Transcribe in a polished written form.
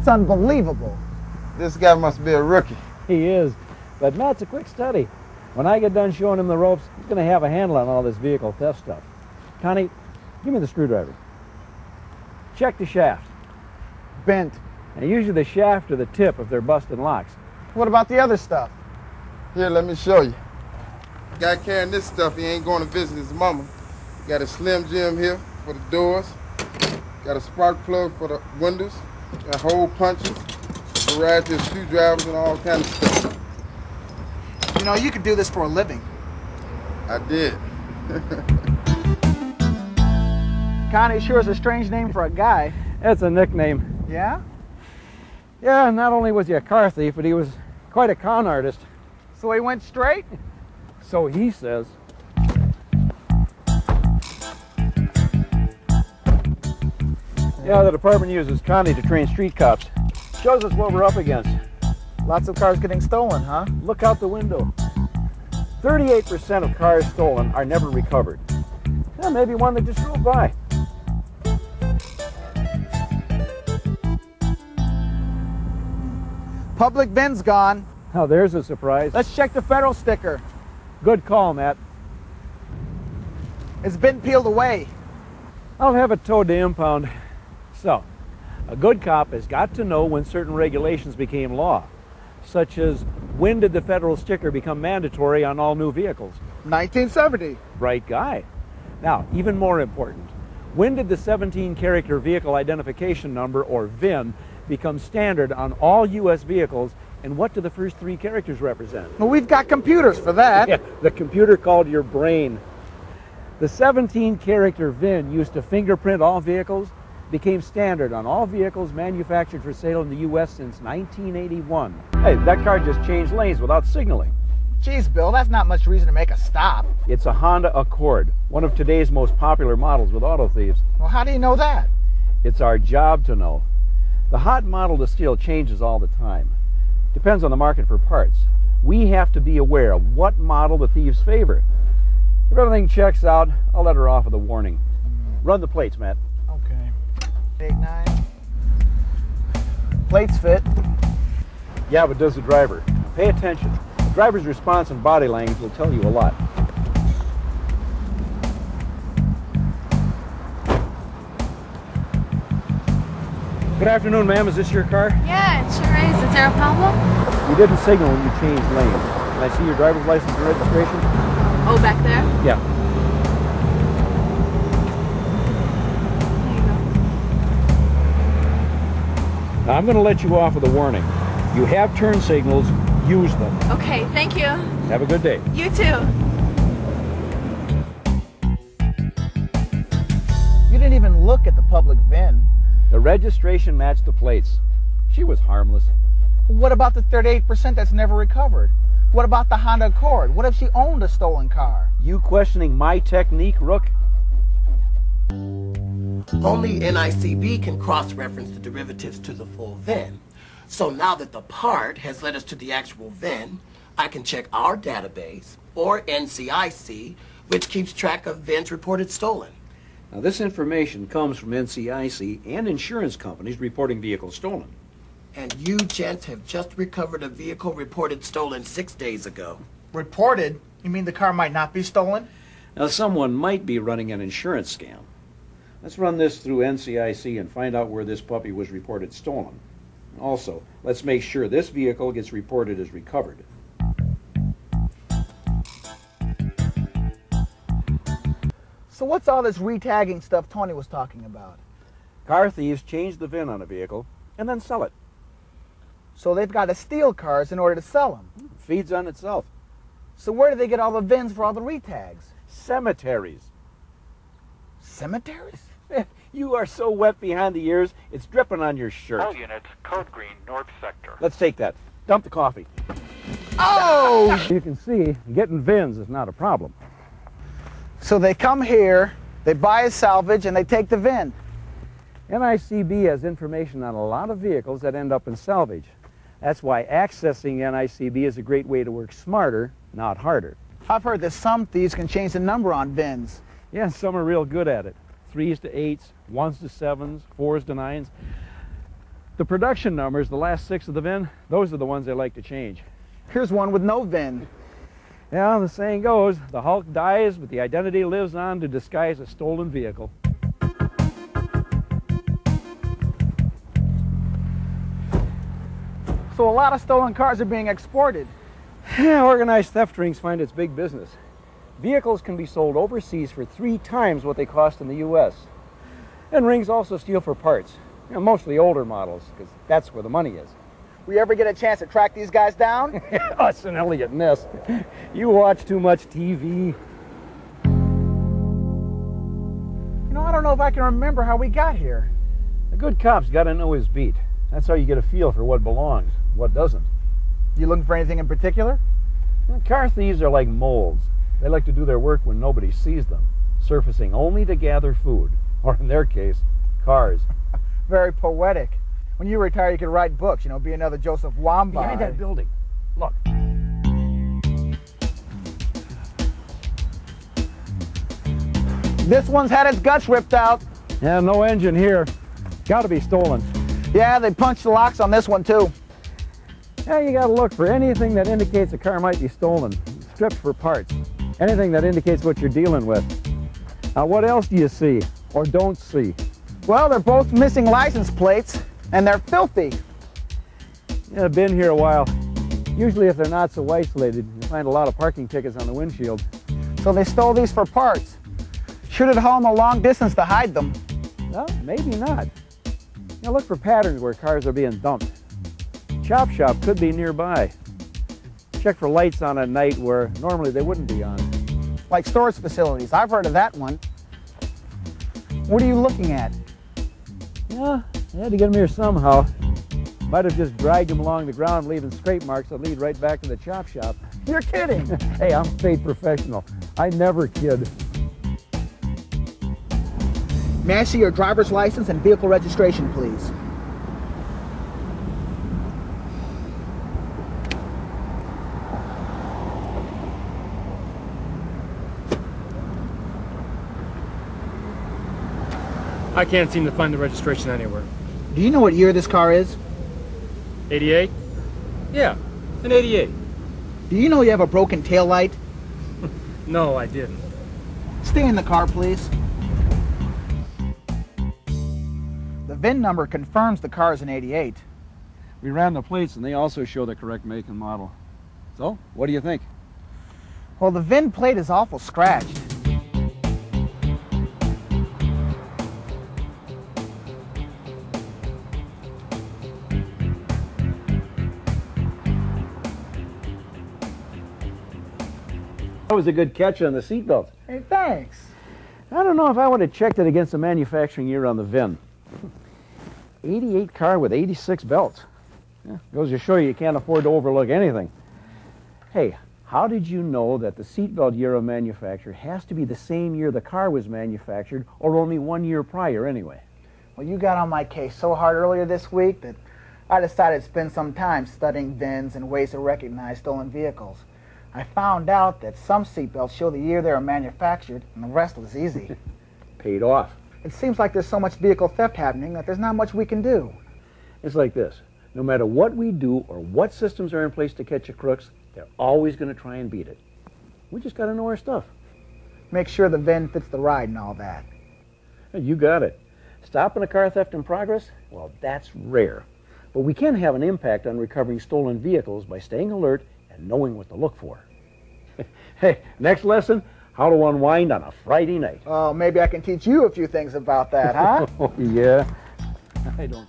unbelievable. This guy must be a rookie. He is. But Matt's a quick study. When I get done showing him the ropes, he's going to have a handle on all this vehicle theft stuff. Connie, give me the screwdriver. Check the shaft. Bent. And usually the shaft or the tip if they're busting locks. What about the other stuff? Here, let me show you. Guy carrying this stuff, he ain't going to visit his mama. Got a Slim Jim here for the doors. Got a spark plug for the windows. Got hole punches, a variety of screwdrivers and all kinds of stuff. You know, you could do this for a living. I did. Connie sure is a strange name for a guy. That's a nickname. Yeah? Yeah, not only was he a car thief, but he was quite a con artist. So he went straight? So he says. Yeah, the department uses Connie to train street cops. Shows us what we're up against. Lots of cars getting stolen, huh? Look out the window. 38% of cars stolen are never recovered. Yeah, maybe one that just drove by. Public bin's gone. Oh, there's a surprise. Let's check the federal sticker. Good call, Matt. It's been peeled away. I'll have it towed to impound. So, a good cop has got to know when certain regulations became law, such as when did the federal sticker become mandatory on all new vehicles? 1970. Right guy. Now, even more important, when did the 17-character vehicle identification number, or VIN, become standard on all U.S. vehicles, and what do the first 3 characters represent? Well, we've got computers for that. Yeah, the computer called your brain. The 17-character VIN used to fingerprint all vehicles became standard on all vehicles manufactured for sale in the U.S. since 1981. Hey, that car just changed lanes without signaling. Geez, Bill, that's not much reason to make a stop. It's a Honda Accord, one of today's most popular models with auto thieves. Well, how do you know that? It's our job to know. The hot model to steal changes all the time. Depends on the market for parts. We have to be aware of what model the thieves favor. If everything checks out, I'll let her off with a warning. Run the plates, Matt. Okay. 89. Plates fit. Yeah, but does the driver? Pay attention. The driver's response and body language will tell you a lot. Good afternoon, ma'am. Is this your car? Yeah, it sure is. Is there a problem? You didn't signal when you changed lanes. Can I see your driver's license and registration? Oh, back there? Yeah. There you go. Now, I'm going to let you off with a warning. You have turn signals. Use them. Okay, thank you. Have a good day. You too. You didn't even look at the public VIN. The registration matched the plates. She was harmless. What about the 38% that's never recovered? What about the Honda Accord? What if she owned a stolen car? You questioning my technique, Rook? Only NICB can cross-reference the derivatives to the full VIN. So now that the part has led us to the actual VIN, I can check our database, or NCIC, which keeps track of VINs reported stolen. Now, this information comes from NCIC and insurance companies reporting vehicles stolen. And you gents have just recovered a vehicle reported stolen 6 days ago. Reported? You mean the car might not be stolen? Now, someone might be running an insurance scam. Let's run this through NCIC and find out where this puppy was reported stolen. Also, let's make sure this vehicle gets reported as recovered. So what's all this retagging stuff Tony was talking about? Car thieves change the VIN on a vehicle and then sell it. So they've got to steal cars in order to sell them. Feeds on itself. So where do they get all the VINs for all the retags? Cemeteries. Cemeteries? You are so wet behind the ears, it's dripping on your shirt. All units, code green, north sector. Let's take that. Dump the coffee. Oh! You can see, getting VINs is not a problem. So they come here, they buy a salvage, and they take the VIN. NICB has information on a lot of vehicles that end up in salvage. That's why accessing NICB is a great way to work smarter, not harder. I've heard that some thieves can change the number on VINs. Yeah, some are real good at it. 3s to 8s, 1s to 7s, 4s to 9s. The production numbers, the last 6 of the VIN, those are the ones they like to change. Here's one with no VIN. Yeah, the saying goes, the Hulk dies, but the identity lives on to disguise a stolen vehicle. So a lot of stolen cars are being exported. Yeah, organized theft rings find it's big business. Vehicles can be sold overseas for 3 times what they cost in the U.S. And rings also steal for parts, mostly older models, because that's where the money is. We ever get a chance to track these guys down? Us and Elliot Ness. You watch too much TV. You know, I don't know if I can remember how we got here. A good cop's got to know his beat. That's how you get a feel for what belongs, what doesn't. You looking for anything in particular? Car thieves are like moles. They like to do their work when nobody sees them, surfacing only to gather food, or in their case, cars. Very poetic. When you retire, you could write books, you know, be another Joseph Wambaugh. Behind that building. Look. This one's had its guts ripped out. Yeah, no engine here. Got to be stolen. Yeah, they punched the locks on this one too. Yeah, you got to look for anything that indicates a car might be stolen. Stripped for parts. Anything that indicates what you're dealing with. Now, what else do you see or don't see? Well, they're both missing license plates, and they're filthy. Yeah, I've been here a while. Usually, if they're not so isolated, you find a lot of parking tickets on the windshield. So they stole these for parts. Should it haul them a long distance to hide them? Well, maybe not. Now, look for patterns where cars are being dumped. Chop shop could be nearby. Check for lights on at night where normally they wouldn't be on. Like storage facilities. I've heard of that one. What are you looking at? Yeah, I had to get him here somehow. Might have just dragged him along the ground, leaving scrape marks that lead right back to the chop shop. You're kidding. Hey, I'm a paid professional. I never kid. May I see your driver's license and vehicle registration, please? I can't seem to find the registration anywhere. Do you know what year this car is? 88? Yeah, an 88. Do you know you have a broken taillight? No, I didn't. Stay in the car, please. The VIN number confirms the car is an 88. We ran the plates and they also show the correct make and model. So, what do you think? Well, the VIN plate is awful scratched. That was a good catch on the seatbelt. Hey, thanks. I don't know if I would have checked it against the manufacturing year on the VIN. 88 car with 86 belts. Yeah, goes to show you can't afford to overlook anything. Hey, how did you know that the seatbelt year of manufacture has to be the same year the car was manufactured, or only 1 year prior anyway? Well, you got on my case so hard earlier this week that I decided to spend some time studying VINs and ways to recognize stolen vehicles. I found out that some seatbelts show the year they were manufactured, and the rest was easy. Paid off. It seems like there's so much vehicle theft happening that there's not much we can do. It's like this. No matter what we do or what systems are in place to catch the crooks, they're always going to try and beat it. We just got to know our stuff. Make sure the VIN fits the ride and all that. You got it. Stopping a car theft in progress? Well, that's rare. But we can have an impact on recovering stolen vehicles by staying alert and knowing what to look for. Hey, next lesson, how to unwind on a Friday night. Oh, maybe I can teach you a few things about that, huh? Oh, yeah. I don't.